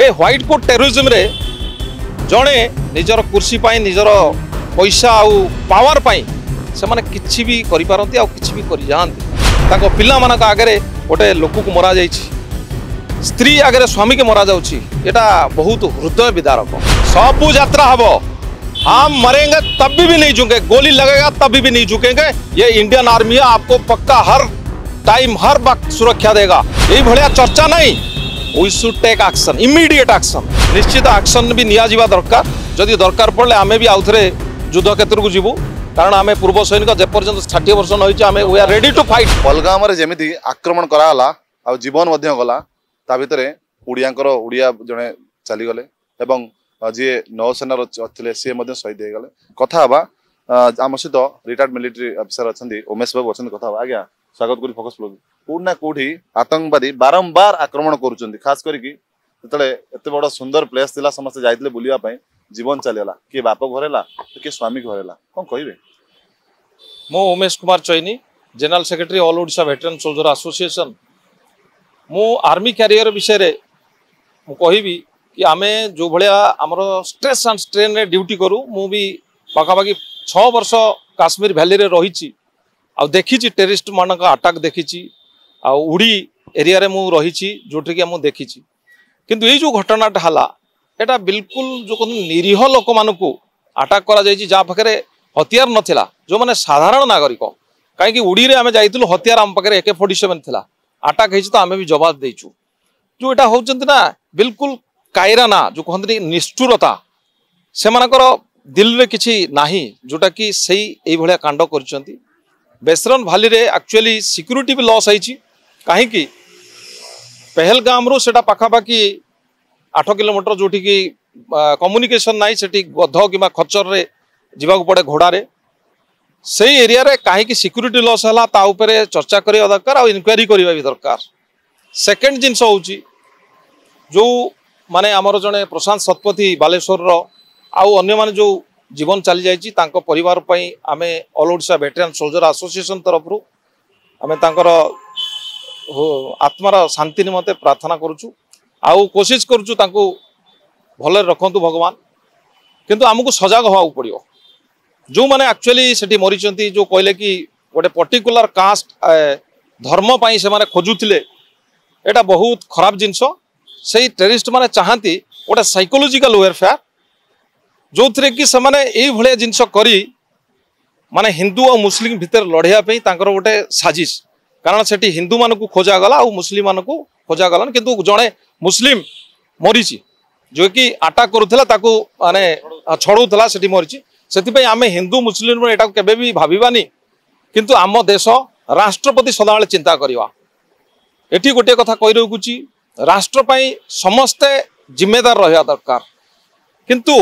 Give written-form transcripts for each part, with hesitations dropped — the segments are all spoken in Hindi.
ए व्हाइट कोट टेररिज्म रे जड़े निजर कुर्सी पाई निजर पैसा आउ पावर पाई से माने किछि भी करि पारंती आ किछि भी करि जानती ताको पिल्ला मानक आगे गोटे लोक को मरा जाइछि स्त्री आगे स्वामी के मरा जाउछि एटा बहुत हृदय विदारक सब यात्रा हबो हम मरेंगे तब भी नहीं झुकेंगे गोली लगेगा तभी भी नहीं झुकेंगे ये इंडियन आर्मी है आपको पक्का हर टाइम हर वक्त सुरक्षा देगा यही भलिया चर्चा नहीं we should take action immediate action निश्चित एक्शन भी निया जिबा दरकार जदि दरकार पड़े आमे भी आउथरे युद्ध क्षेत्र को जीवु कारण आमे पूर्व सैनिक जेपर्यंत 60 वर्ष नहिछि आमे we are ready to fight Pahalgam रे जेमिति आक्रमण कराला आ जीवन मध्य गला ता भितरे उड़िया जने चली गले एवं जी नौसेना अच्छे सी शहीद हो गले कथा आम सहित रिटायर्ड मिलिटरी अफिसर अच्छा उमेश बाबू अच्छा कथा आज्ञा स्वागत करी फोकस ब्लॉग कोना कोठी आतंकवादी बारंबार आक्रमण करुचंदी खास करके एत बड़ सुंदर प्लेस थिला समस्त जाइतले बुलिया पई जीवन चलेला के बाप घरेला के स्वामी घरेला कोन कहिबे मो Umesh Kumar Chaini general secretary all Odisha veteran soldier association मो आर्मी कैरियर विषय रे मु कहिबी कि आमे जो भलिया आमर स्ट्रेस एंड स्ट्रेन रे ड्यूटी करू मु भी पाखापाखि 6 वर्ष काश्मीर वैली रे रही आ देखी टेररिस्ट मान का अटैक देखी आ उड़ी एरिया रे मु रही जोठी कि मु देखी किंतु ये जो घटनाटा हला एटा बिल्कुल जो निरीह लोक मानकू अटैक करा जायछि जा पाखरे हथियार नथिला जो माने साधारण नागरिक कहीं उड़ी रे आमे जाइतलु हथियार आम पाखरे AK-47 थिला अटैक हेछि तो आमे भी जवाब देइछु जो एटा होचंती ना बिल्कुल कायरा ना जो कहते निष्ठुरता से मानकर दिल रे किछि नाही जोटा कि सही एई भलिया कांड करचंती बेसरन भाली रे एक्चुअली सिक्योरिटी भी लॉस होइछि काहे कि पहलगाम रो सेटा पाखापाखि 8 किलोमीटर जोठी कि कम्युनिकेशन नाही सेठी गध किबा खच्चर रे जीवा को पड़े घोड़ा रे सही एरिया रे काहे कि सिक्योरिटी लॉस हला ता ऊपर चर्चा करिया दरकार आ इन्क्वायरी करिया भी दरकार सेकंड जिंस होउछि जो माने आमर जने प्रशांत शतपथी बालेश्वर आउ अन्य माने जो जीवन चली जाइछि तांको परिवार पई आमे all Odisha veteran soldier association तरफ रु आमे तांकर आत्मार शांति निमते प्रार्थना करूछु आउ कोशिश करूछु तांको भले रखंतु भगवान किंतु आमको सजग होआ पड़ियो जो माने एक्चुअली सेठी मरिचंती जो कहले कि गोटे पर्टिकुलर कास्ट धर्म पई से माने खोजुथिले एटा बहुत खराब जिंस से टेररिस्ट माने चाहती गोटे साइकोलॉजिकल वेरफेयर जो थे कि से माने एई भलिया जिंस करी माने हिंदू और मुस्लिम भितर लड़िया पे तांकर गोटे साजिश कारण सेठी हिंदू मान को खोजा गला और मुस्लिम मान को खोजा गला किंतु जड़े मुस्लिम मरीची जो कि अटैक करुला ताकू माने छड़ौला सेठी मरीची से आमे हिंदू मुस्लिम एटा केबे भी भाबिबानी किंतु आम देश राष्ट्रपति सदाबेले चिंता करवा एठी गोटे कथा कहि रखुची राष्ट्र पाई समस्ते जिम्मेदार रहा दरकार किंतु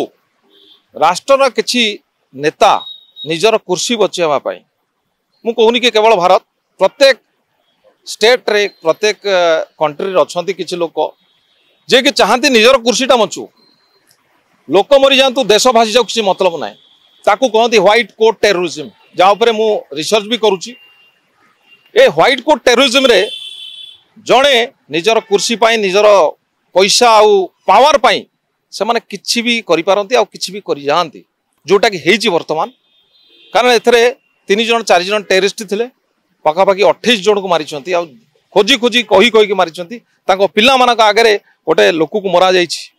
राष्ट्र किछि नेता निजर कुर्सी बचाइबा पाई मु कहूनी कि केवल भारत प्रत्येक स्टेट रे प्रत्येक कंट्री अछंती किछि लोक जे कि चाहती निजर कुर्सीटा मचू लोक मरी जातु देश भासी जाऊ किछि मतलब नाही ताकू कहती व्हाइट कोट टेररिज्म जा ऊपर मु रिसर्च भी करूची ए व्हाइट कोट टेररिज्म रे जड़े निजर कुर्सी पाई निजर पैसा आउ पावर पाई से माने किछि भी करि पारंती आ किछि भी करि जानती जोटा कि हेछि वर्तमान कारण एथरे 3 जन 4 जन टेररिस्ट थिले पाखापाखि 28 जन को मारिछंती आ खोजी खोजी कही कही के मारिछंती ताको पिल्ला मानक आगे गोटे लोक को मरा जाइछि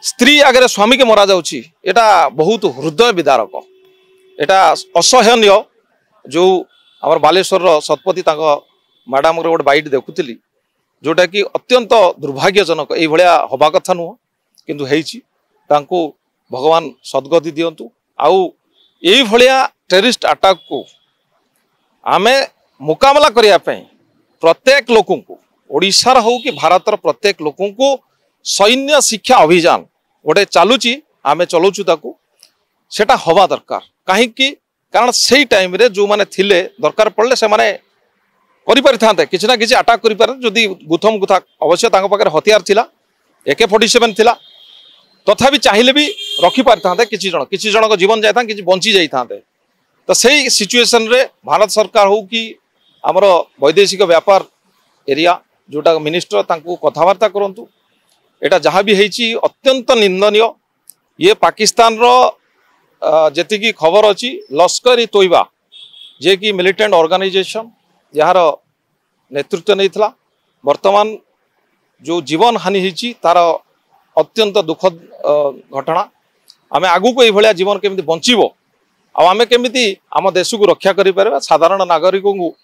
स्त्री आगे स्वामी के मरा जाउछि एटा बहुत हृदय विदारक एटा असहनीय जो हमर बालेश्वर शतपथी ताको मैडम गोटे बाइट देखुली जोटा कि अत्यंत दुर्भाग्यजनक ये भाया हवा कथा नुह किंतु हेछि तांको भगवान सद्गति दियंतु आउ ये भाया टेररिस्ट अटैक को आमे मुकाबला करिया पई प्रत्येक लोक को ओडिशार हो कि भारतर प्रत्येक लोक को सैन्य शिक्षा अभियान गोटे चलुची आमे चलाउछु ताकू सेटा हवा दरकार काहे कि कारण सेई टाइम रे जो माने थिले दरकार पड़ले से माने किसी ना किसी अटैक करी गुथम गुथा अवश्य हथियार थिला AK-47 थिला तथापि चाहिए भी रखी पारि किसी जन को जीवन जाता कि बंची जाते तो सही सिचुएशन रे भारत सरकार हो कि आमर वैदेशिक व्यापार एरिया जोटा मिनिस्टर तांको कथबार्ता करंतु एटा जहाँ भी होईची अत्यंत निंदनीय। ये पाकिस्तान रो जेतिकी खबर अच्छी लश्कर ई तोयबा जे कि मिलिटेंट ऑर्गेनाइजेशन यार नेतृत्व नहीं था वर्तमान जो जीवन हानि होईची तार अत्यंत दुखद घटना। आमे आगु को ये जीवन केमिति बंचिबो आमे केमिति आम देश को रक्षा करि परबा साधारण नागरिक को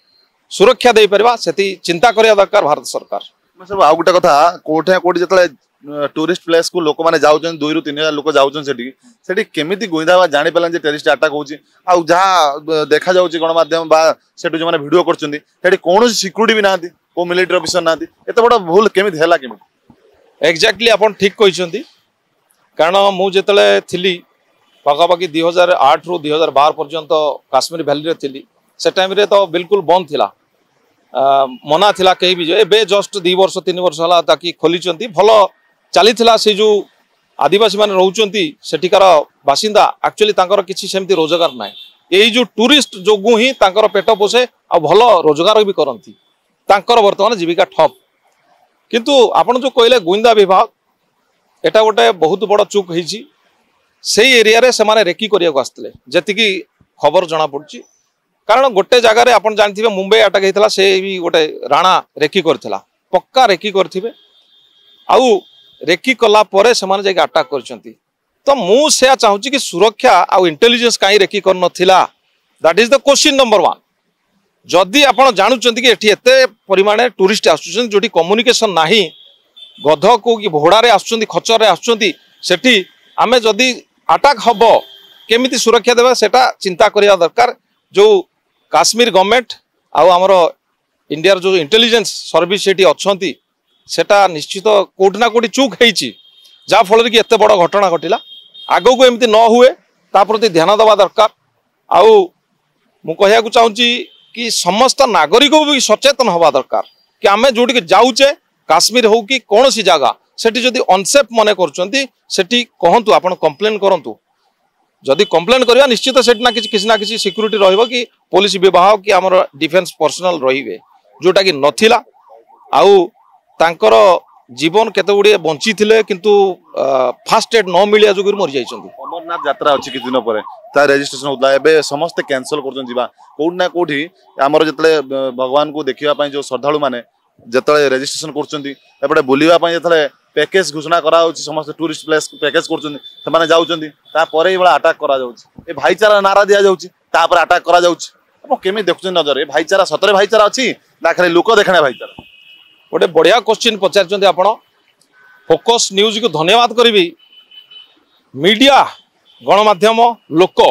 सुरक्षा दे परबा सेति चिंता करिया दरकार भारत सरकार। सब आ गोटे कथा कोठे कोठी जतले टूरिस्ट प्लेस को लोक माने जाउछन 2 ରୁ 3 हजार लोक जाउछन सेठी केमिति गोइंदा जानि पेलन जे टेररिस्ट अटैक होउची आ जहा देखा जाउची गणमाध्यम बा सेठु जे माने वीडियो करचंदी सेठी कोनोसी सिक्युरिटी भी नांती को मिलिटरी ऑफिसर नांती एते बडा भूल केमिति हैला केमिति। एक्जाक्टली आपण ठीक कहिसंती कारण मु जेतले थिली पाखापाखि 2008 ରୁ 2012 पर्यंत काश्मीर वैली रे थिली से टाइम रे तो बिल्कुल बंद थिला मना थिला कहीं भी ए जस्ट 2 वर्ष 3 वर्ष हला ताकि खोली भल चली से जो आदिवासी माने रहउचंती सेठिकार बासिंदा एक्चुअली तांकर किछि सेमती रोजगार नाय एई जो टूरिस्ट जोगु ही तांकर पेट पोषे आ भल रोजगार भी करंती तांकर वर्तमान जीविका ठप। किंतु आपण जो कहले गोइंदा विभाग एटा गोटे बहुत बड़ चूक होईची से एरिया रे से रेकी करिया को आस्ते जेतिकी खबर जना पड़ची कारण गोटे जगार आप जानते मुंबई अटैक होता से भी गोटे राणा रेकी करथिला पक्का रेकी करथिबे आउ रेकी कला परे से जाके अटैक करछंती। तो मु से चाहूची कि सुरक्षा आउ इंटेलिजेंस कहीं रेकी कर नथिला that is the question number 1। जदि आप जानुचंती कि एठी एते परिमाण टूरिस्ट आसुचंती जोटी कम्युनिकेशन नाही गध को कि घोड़ा रे आसुचंती खचर रे आसुचंती सेठी आमे जदि अटैक हबो केमिति सुरक्षा देबा सेटा चिंता करिया दरकार। जो काश्मीर गवर्नमेंट आउ आमर इंडिया जो इंटेलिजेंस सर्विस सेठी अच्छी सेटा निश्चित कोट ना कोटी चूक होईची जा फल कि एते बड़ घटना घटिला आगो को एमती न हुए ता प्रति ध्यान देवा दरकार। आउ मु कहया को चाहूची कि समस्त नागरिक भी सचेतन हवा दरकार कि आमे जोटी जाऊचे काश्मीर हो कि कौन सी जगह सेठी जदि अनसेफ मने करचंती सेठी कहंतु आपण कंप्लेन करंतु जदि कंप्लेन करवा निश्चित सेठी ना किसी सिक्यूरिटी रहिबो कि पुलिस विभाग कि हमर डिफेंस पर्सनल रहिबे जोटा कि नथिला आउ तांकर जीवन केते गुडी बंची थिले किंतु फास्ट एड न मिलिया जोगिर मरि जाइछंती। अमरनाथ यात्रा अछि किछ दिन परे ता रजिस्ट्रेशन होतला एबे समस्त कैंसिल करछन जीवा कोड ना कोठी हमर जतले भगवान को देखिबा पई जो श्रद्धालु माने जतले रजिस्ट्रेशन करछंती एपटे बुलिबा पई जतले पैकेज घोषणा करा होछि समस्त टूरिस्ट प्लेस पैकेज करछंती से माने जाउछंती ता परे इबला अटैक करा जाउछि ए भाईचारा नारा दिया जाउछि ता पर अटैक करा जाउछि आपण केमि देखछन नजर ए भाईचारा सतरे भाईचारा अछि ना खाली लोक देखणे भाईचारा। गोटे बढ़िया क्वेश्चन पचारचंती आपण फोकस न्यूज को धन्यवाद करी मीडिया गणमाध्यम लोक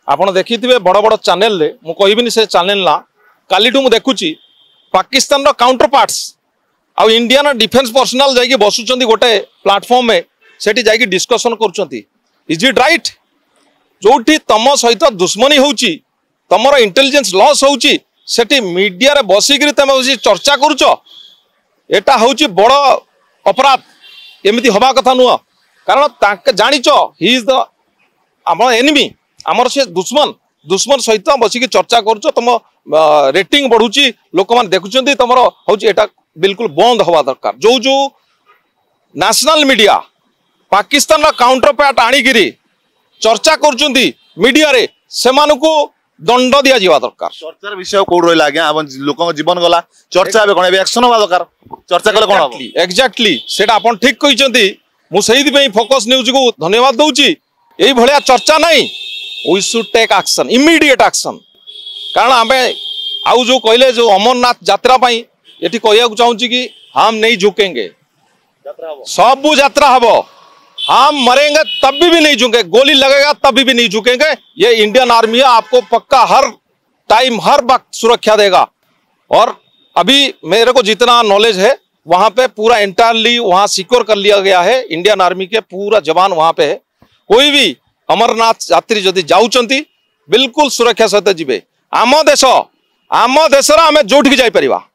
आपण देखिथिबे बड़ बड़ चैनल रे मु कहबिनी से चैनल ना कालीटू मु देखुची पाकिस्तान रो काउंटर पार्ट्स आ इंडियन डिफेंस पर्सनल जाइए बसुचंती गोटे प्लेटफॉर्म में सेठी जाइए डिस्कशन करुचंती इज इट राइट जोठी तम सहित दुश्मनी होउची तमरो इंटेलिजेंस लॉस होउची सेठी मीडिया रे बसिकरी तमे बसी चर्चा करूच एटा होउची बड़ अपराध एमिति हवा कथा नुह कारण ताके जानिच ही इज द आमर एनिमी आमर से दुश्मन सहित बसिकी चर्चा करूच तम रेटिंग बढ़ुची लोक मान देखुचंती तमरो होउची एटा बिल्कुल बंद हवा दरकार। जो जो नेशनल मीडिया पाकिस्तान रा काउंटर पार्ट आनिगिरी चर्चा करचंती मीडिया रे सेमानकु दंड दिया जीवा दरकार। चर्चार विषय कोड रहला आज्ञा अब लोक जीवन गला चर्चा बे कोन एक्शन हवा दरकार चर्चा कले कोन हबो एक्जेक्टली सेटा आपण ठीक कहिसंती मु सेहि पई फोकस न्यूज को धन्यवाद दउची एई भलिया चर्चा नहीं we should take action immediate action कारण आमे आउ जो कहले जो अमरनाथ यात्रा पई एटी कहया को चाहूची कि हम नहीं झुकेंगे सब यात्रा हबो हम मरेंगे तब भी नहीं झुकेंगे गोली लगेगा तभी भी नहीं झुकेंगे ये इंडियन आर्मी है आपको पक्का हर टाइम हर वक्त सुरक्षा देगा। और अभी मेरे को जितना नॉलेज है वहां पे पूरा एंटायरली वहां सिक्योर कर लिया गया है इंडियन आर्मी के पूरा जवान वहां पे है कोई भी अमरनाथ यात्री जदि जाउचंती बिल्कुल सुरक्षा सहित जीवे आम देश आम जोठी जाई परिबा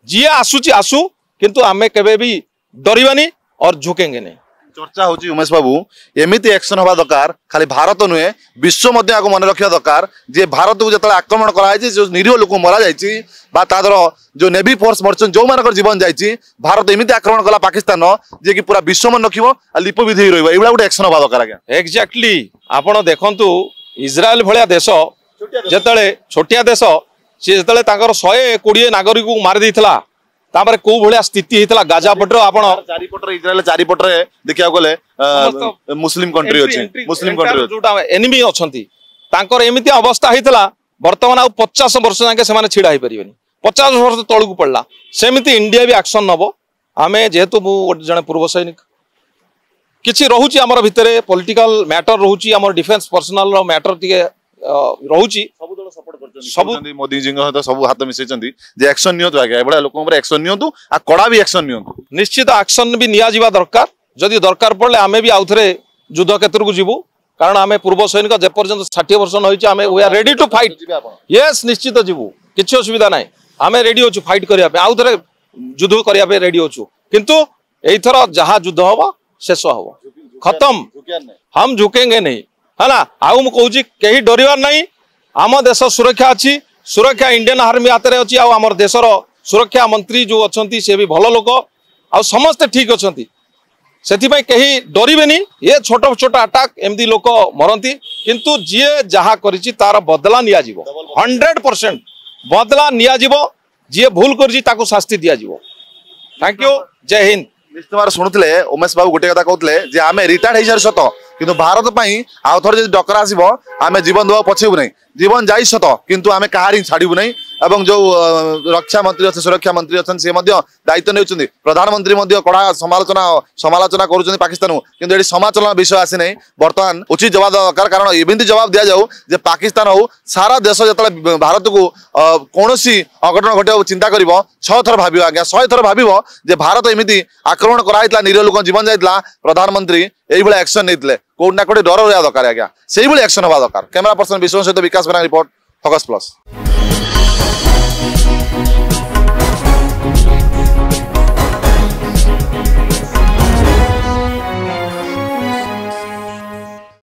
जी आसुची आसु किंतु आमे केबे भी डरिबानी और झुकेंगे नहीं। चर्चा होची उमेश बाबू एमिति एक्शन हवा दरकार खाली भारत नुहे विश्व मध्य आगु मन रखिया दरकार जे भारत को जतले आक्रमण करा जायछि जो निरीह लोक मरा जायछि बा तादर जो नेवी फोर्स मरछन जो मानकर जीवन जायछि भारत एमिति आक्रमण कला पाकिस्तान जे कि पूरा विश्व मन रखिबो आ लिप विधि रहइबो एबला गुटे एक्शन हवा दरकार आज्ञा एक्जाक्टली आपण देखंतु इज्राएल भलिया देश जेतले छोटिया देश सी जेतले तांकर 120 नागरिक को मार देथिला तापर को भलिया स्थिति हेतला गाजा पटर आपण चारिपटर इज्राएल चारिपटर देखिया गले मुस्लिम कंट्री अछि मुस्लिम कंट्री जोटा एनिमी अछंती तांकर एमिति अवस्था हेतला वर्तमान आ 50 वर्ष जाके से माने छिडा हे परिबेनी 50 वर्ष तळकु पडला सेमिति इंडिया भी एक्शन नबो आमे जेहेतु मु जने पूर्व सैनिक किछि रहुची हमर भितरे पॉलिटिकल मैटर रहुची हमर डिफेंस पर्सनल रो मैटर तिके रहुची सब दल सपोर्ट करछन सब मोदी जी तो सब हाथ मिसैछंती जे एक्शन नियंतु आगे एबडा लोक ऊपर एक्शन नियंतु आ कड़ा भी एक्शन नियंतु निश्चित एक्शन भी निया जिबा दरकार जदि दरकार पड़ले आमे भी आउथरे युद्ध क्षेत्र को जीवु कारण आमे पूर्व सैनिक जे पर्यंत 60 वर्ष न होइछ आमे we are ready to fight yes निश्चित जीवु किछि असुविधा नाही आमे रेडी होछु फाइट करिया पे आउथरे युद्ध करिया पे रेडी होछु किंतु एथरा जहां युद्ध होबा शेष होबा खत्म हम झुकेंगे नहीं है ना आउ मु कहूची कहीं डरिवार नहीं आम देश सुरक्षा अच्छी सुरक्षा इंडियन आर्मी हाथ में अच्छी आम देशर सुरक्षा मंत्री जो अच्छा सी भी भल लोक आ समस्ते ठीक अच्छा से कहीं डरबे ये छोट छोट अटाक एमती लोक मरती किंतु जी जहा करिछि तार बदला निया जीवो 100% बदला निया जीवो जी भूल करिछि ताको शास्ति दिया जीवो थैंक यू जय हिंद निश्चित शुणुले उमेश बाबू गोटे कथा कहते जे आम रिटायर्ड हो सत किंतु भारत ପାଇଁ आउ थोड़े जब डकर आसब आम जीवन देवा पछेबू नहीं जीवन जाई सत किंतु आम कहारी छाड़ू नहीं एवं जो रक्षा मंत्री अच्छे सुरक्षा मंत्री अच्छे सी दायित्व नहीं प्रधानमंत्री कड़ा समालोचना कर पाकिस्तान को किंतु ये समालोचना विषय आसी नहीं बर्तमान उचित जवाब दरकार कारण एमती जवाब दि जाऊ जे पाकिस्तान हो सारा देश जो भारत को कौन अघटन घटे चिंता कर 6 थर भाव आज्ञा 100 थर भाव जे भारत एमती आक्रमण कराइला निरीह लोक जीवन जाइला प्रधानमंत्री यही एक्शन नहीं कोट ना कोटे डर रहा दरकार आज्ञा से एक्शन हवा दरकार कैमरा पर्सन विश्व सहित विकास बना रिपोर्ट फोकस प्लस।